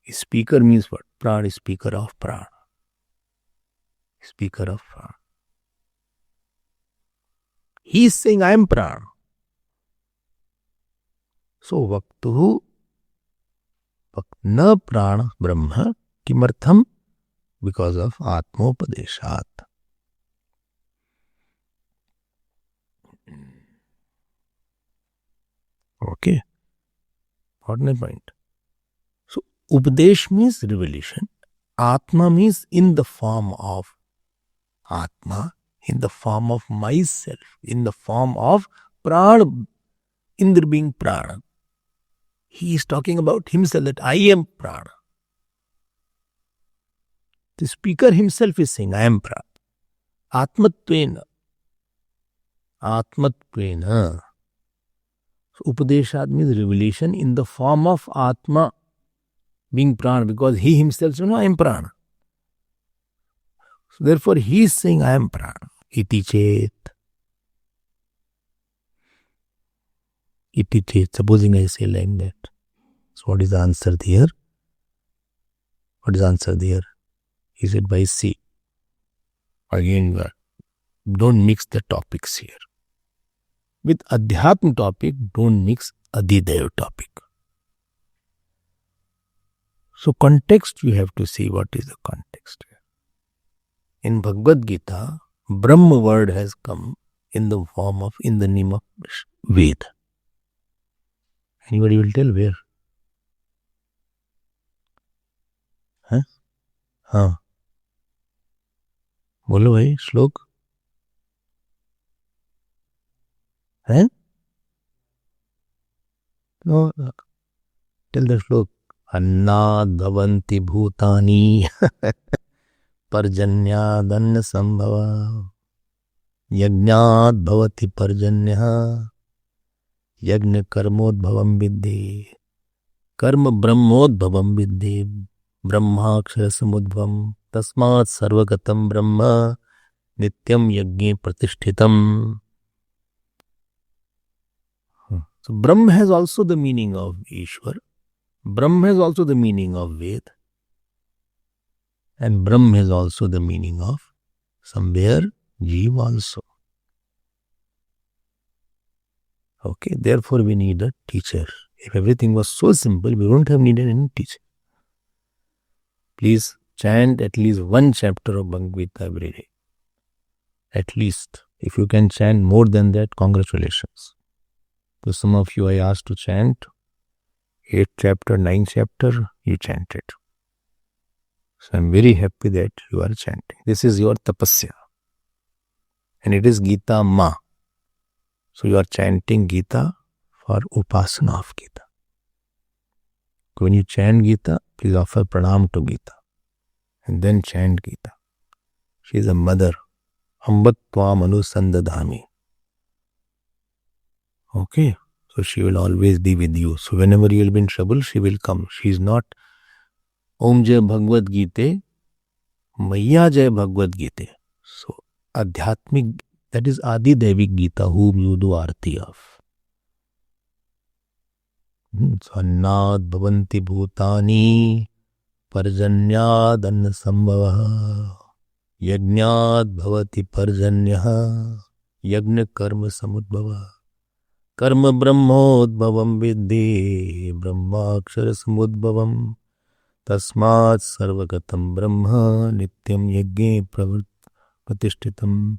Speaker means what? Prana is speaker of Prana. Speaker of Prana. He is saying, I am Prana. So, Vaktuhu na Prana Brahma kimartham? Because of Atmopadeshat. Okay. What my point? So, Upadesh means revelation. Atma means in the form of Atma, in the form of myself, in the form of Prana, Indra being Prana. He is talking about himself, that I am Prana. The speaker himself is saying, I am Prana. Atmatvena. Atmatvena. So, Upadeshat means revelation in the form of Atma being Prana, because he himself says, I am Prana. So, therefore, he is saying, I am Prana. Iti chet. Iti chet. Supposing I say like that. So, what is the answer there? What is the answer there? He said by C. Again, don't mix the topics here. With Adhyatma topic, don't mix Adhidev topic. So, context, you have to see what is the context here. In Bhagavad Gita, Brahma word has come in the form of, in the name of Veda. Anybody will tell where? Huh? हाँ, बोलो भाई श्लोक है? No, tell the श्लोक. अन्नाद् भवन्ति भूतानि पर्जन्याद् अन्न संभवा यज्ञाद् भवति पर्जन्यः यज्ञ कर्मोद्भवं विद्धि कर्म ब्रह्मोद्भवं विद्धि ब्रह्माक्षर समुद्भवम तस्मात् सर्वगतम ब्रह्म नित्यम यज्ञे प्रतिष्ठितम. So Brahm has also the meaning of Ishwar. Brahm has also the meaning of Ved. And Brahm has also the meaning of somewhere Jeev also. Okay, therefore we need a teacher. If everything was so simple, we wouldn't have needed any teacher. Please chant at least one chapter of Bhagavad Gita every day. At least. If you can chant more than that, congratulations. So some of you I asked to chant 8th chapter, 9th chapter, you chanted. So I'm very happy that you are chanting. This is your tapasya. And it is Gita Ma. So you are chanting Gita for upasana of Gita. So when you chant Gita, please offer pranam to Gita. And then chant Gita. She is a mother. Ambat tvam anusandadhami. Okay. So she will always be with you. So whenever you will be in trouble, she will come. She is not Om Jai Bhagavad Gita, Maya Jai Bhagavad Gita. So Adhyatmic, that is Adi Devik Gita, whom you do arti of. So Annad Bhavanti Bhutani Parjanyad Anna Sambhava Yajnad Bhavati Parjanyaha Yajna Karma Samudbhava Karma Brahmodbhavam Vidhi Brahmakshara Samudbhavam Tasmat Sarvagatam Brahma Nityam Yajne Pratishtitam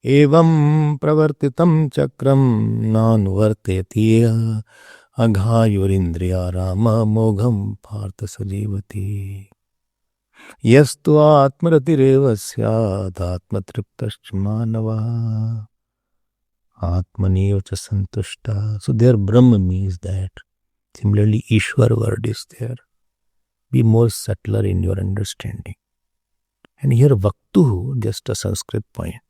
Evam Pravartitam Chakram Nanuvarteti Aghayurindriya Rama Mogham Partha Sajivati Yastu Atmarati Syad Atmatriptascha Manava Atmaniva cha santushta. So there Brahma means that. Similarly, Ishwar word is there. Be more subtler in your understanding. And here Vaktuhu, just a Sanskrit point.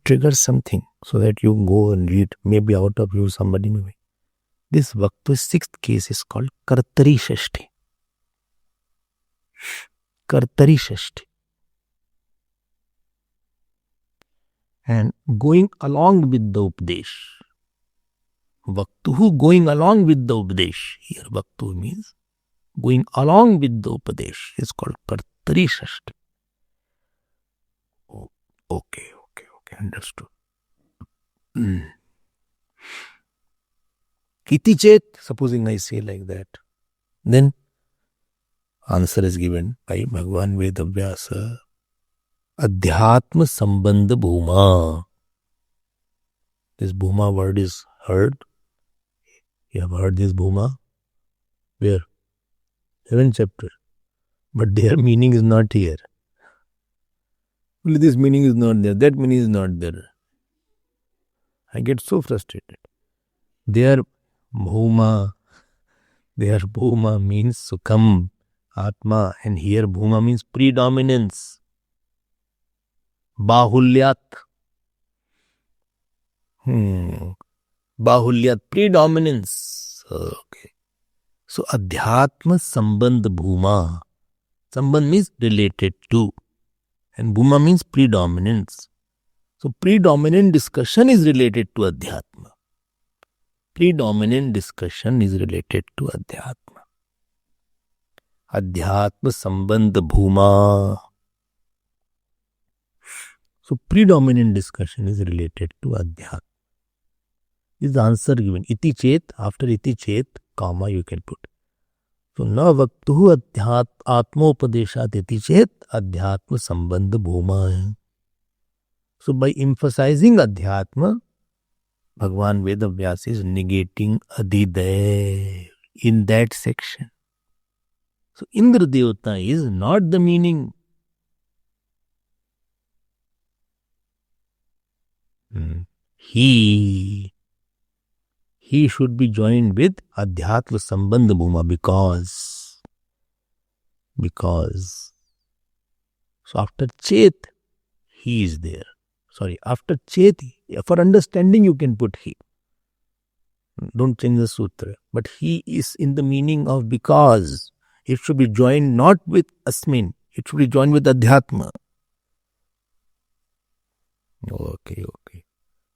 Trigger something so that you go and read. Maybe out of you somebody may. This Vaktu, sixth case is called Kartari Shashti. Kartari Shashti. And going along with the Updesh. Vaktuhu, going along with the Updesh. Here Vaktuhu means going along with the Upadesh. It's called Kartari Shashti. Okay, understood. Iti chet, supposing I say like that, then answer is given by Bhagavan Vedavyasa. Adhyatma Sambandha Bhuma. This Bhuma word is heard. You have heard this Bhuma? Where? 7th chapter. But their meaning is not here. Only this meaning is not there. That meaning is not there. I get so frustrated. Their Bhuma means Sukham, Atma, and here Bhuma means predominance. Bahulyat. Bahulyat, predominance. Okay. So Adhyatma Sambandha Bhuma. Sambandh means related to. And Bhuma means predominance. So predominant discussion is related to Adhyatma. Predominant discussion is related to Adhyatma. Adhyatma Sambandha Bhuma. So predominant discussion is related to Adhyatma. This is the answer given. Iti chet, after iti chet, comma you can put. So na vaktuhu atma upadeshat iti chet adhyatma sambandha bhuma. So by emphasizing Adhyatma, Bhagavan Vedavyasa is negating Adidev in that section. So Indra Devata is not the meaning. He should be joined with Adhyatma Sambandha Bhuma because. So after Chet, he is there. After Chet, for understanding you can put he. Don't change the sutra. But he is in the meaning of because. It should be joined not with Asmin. It should be joined with Adhyatma. Okay.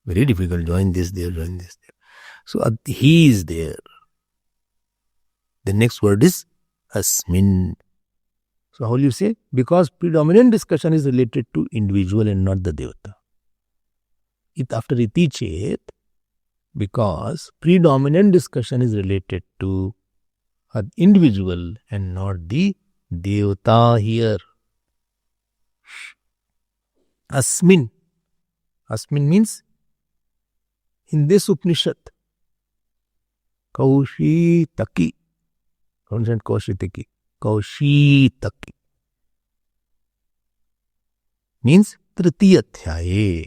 Very difficult. Join this there, join this there. So he is there. The next word is Asmin. So how will you say? Because predominant discussion is related to individual and not the Devata. After iti chet, because predominant discussion is related to an individual and not the Devata here. Asmin. Asmin means in this Upanishad. Kaushitaki. Don't Kaushitaki. Kaushitaki. Means Tritiya Adhyaye.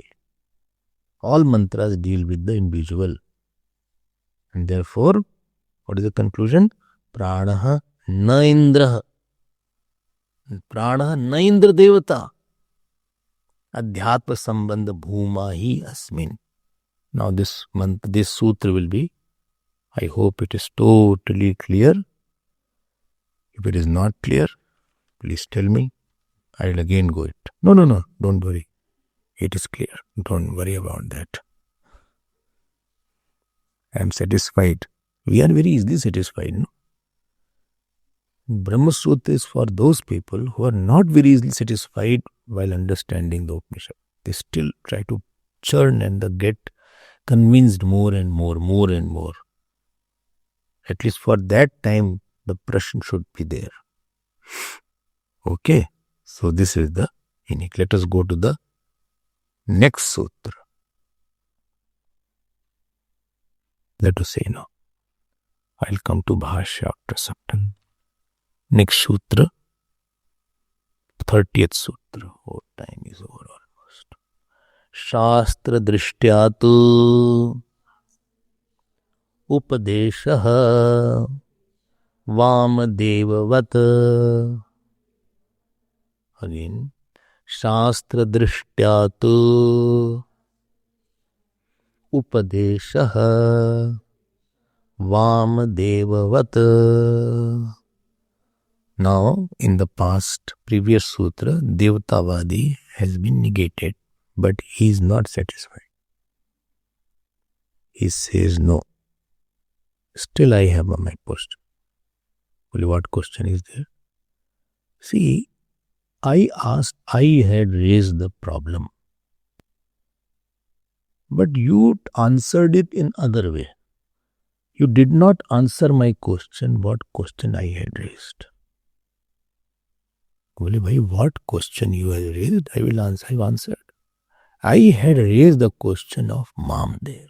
All mantras deal with the individual. And therefore, what is the conclusion? Pranaha na Indraha. Pranaha na Indra Devata. Adhyatma sambandha bhuma hi asmin. Now this sutra will be, I hope it is totally clear. If it is not clear, please tell me. I will again go it. No, don't worry. It is clear. Don't worry about that. I am satisfied. We are very easily satisfied, no? Brahma Sutra is for those people who are not very easily satisfied while understanding the Upanishad. They still try to churn and get convinced more and more. At least for that time, the prashna should be there. Okay. So this is the unique. Let us go to the next sutra. Let us say now. I'll come to Bhashya after some time. Next sutra. 30th sutra. Oh, time is over almost. Shastra drishyatu upadeshaha Vamadevavat. Again. Shastra drishyatu upadeshaha Vamadevavat. Now, in the past, previous sutra, Devatavadi has been negated, but he is not satisfied. He says no. Still I have my question. Well, what question is there? See, I had raised the problem. But you answered it in other way. You did not answer my question, what question I had raised. Well, bhai, what question you have raised? I will answer. I have answered. I had raised the question of Mam there.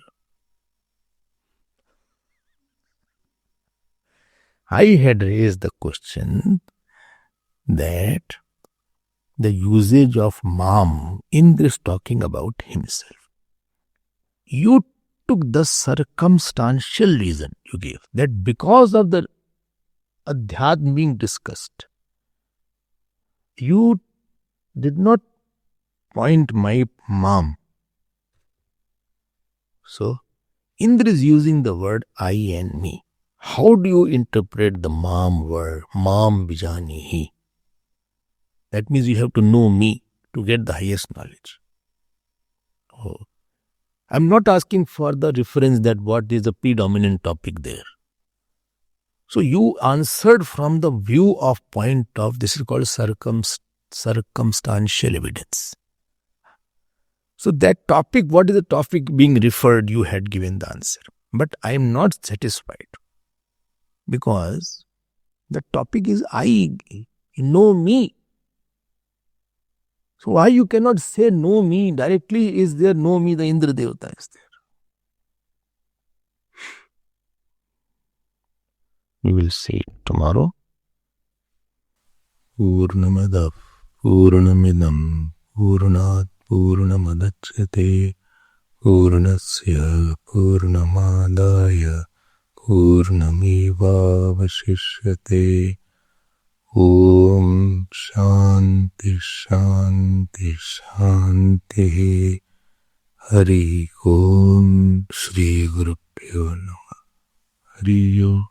I had raised the question that the usage of Mam in this talking about himself. You took the circumstantial reason you gave, that because of the Adhyatma being discussed, you did not point my Mam. So, Indra is using the word I and me. How do you interpret the Mam word? Mam bijanihi. That means you have to know me to get the highest knowledge. Oh. I'm not asking for the reference that what is the predominant topic there. So you answered from the view of point of, this is called circumstantial evidence. So that topic, what is the topic being referred, you had given the answer. But I am not satisfied. Because the topic is I, you know me. So why you cannot say know me directly? Is there know me? The Indra Devata is there. We will see it tomorrow. Purnamadav Purnamidam Purnat Purnamadachyate Purnasya Purnamadaya Purnamevavashishyate. Om Shanti Shanti Shanti. Hari Om Shri Guru Pyo Namah. Hari Om.